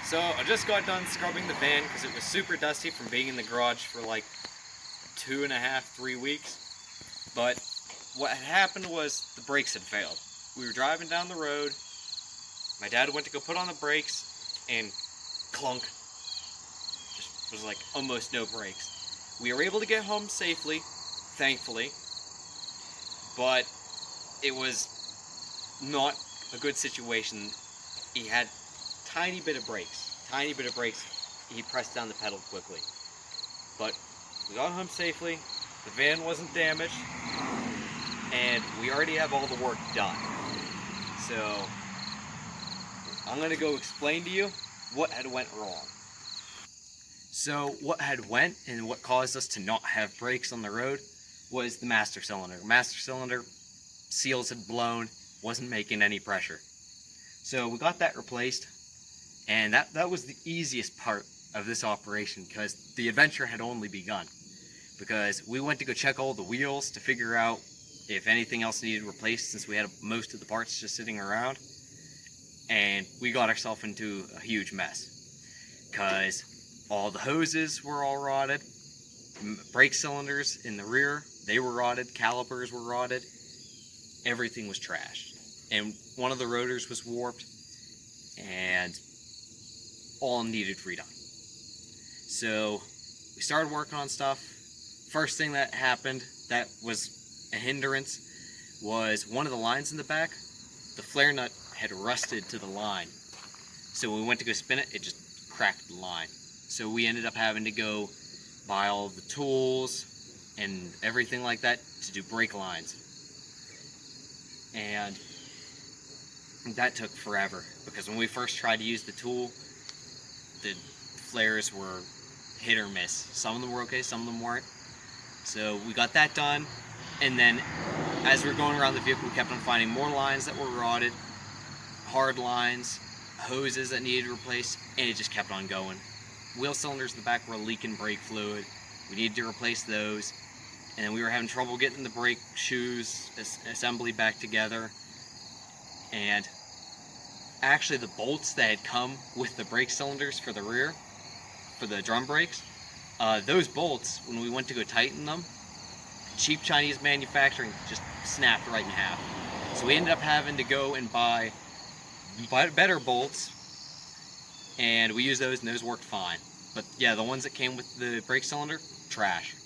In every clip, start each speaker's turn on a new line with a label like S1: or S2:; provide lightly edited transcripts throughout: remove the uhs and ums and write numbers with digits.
S1: So I just got done scrubbing the van because it was super dusty from being in the garage for like 2.5, 3 weeks. But what had happened was the brakes had failed. We were driving down the road. My dad went to go put on the brakes and clunk. Just was like almost no brakes. We were able to get home safely, thankfully. But it was not a good situation. He had tiny bit of brakes. He pressed down the pedal quickly. But we got home safely. The van wasn't damaged. And we already have all the work done. So I'm going to go explain to you what had went wrong. So what had went and what caused us to not have brakes on the road was the master cylinder. Master cylinder seals had blown, wasn't making any pressure. So we got that replaced, and that was the easiest part of this operation because the adventure had only begun. Because we went to go check all the wheels to figure out if anything else needed replaced since we had most of the parts just sitting around. And we got ourselves into a huge mess because all the hoses were all rotted, brake cylinders in the rear, they were rotted, calipers were rotted, everything was trashed. And one of the rotors was warped and all needed redone. So we started working on stuff. First thing that happened that was a hindrance was one of the lines in the back. The flare nut had rusted to the line. So when we went to go spin it, it just cracked the line. So we ended up having to go buy all the tools and everything like that to do brake lines. And that took forever because when we first tried to use the tool, the flares were hit or miss. Some of them were okay, some of them weren't. So we got that done, and then as we were going around the vehicle, we kept on finding more lines that were rotted, hard lines, hoses that needed replaced, and it just kept on going. Wheel cylinders in the back were leaking brake fluid. We needed to replace those, and then we were having trouble getting the brake shoes assembly back together. And actually the bolts that had come with the brake cylinders for the rear, for the drum brakes, those bolts, when we went to go tighten them, cheap Chinese manufacturing just snapped right in half. So we ended up having to go and buy better bolts, and we used those and those worked fine. But yeah, the ones that came with the brake cylinder, trash.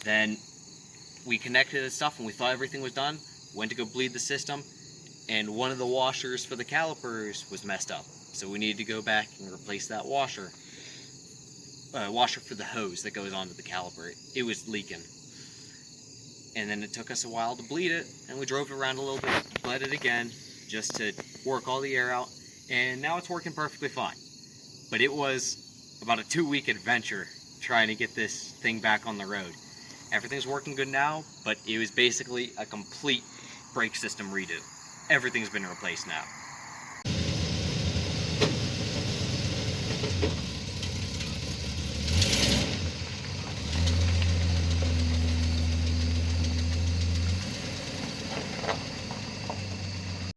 S1: Then we connected the stuff and we thought everything was done, went to go bleed the system, and one of the washers for the calipers was messed up. So we needed to go back and replace that washer. Washer for the hose that goes onto the caliper. It was leaking. And then it took us a while to bleed it, and we drove it around a little bit, bled it again, just to work all the air out, and now it's working perfectly fine. But it was about a 2-week adventure trying to get this thing back on the road. Everything's working good now, but it was basically a complete brake system redo. Everything's been replaced now.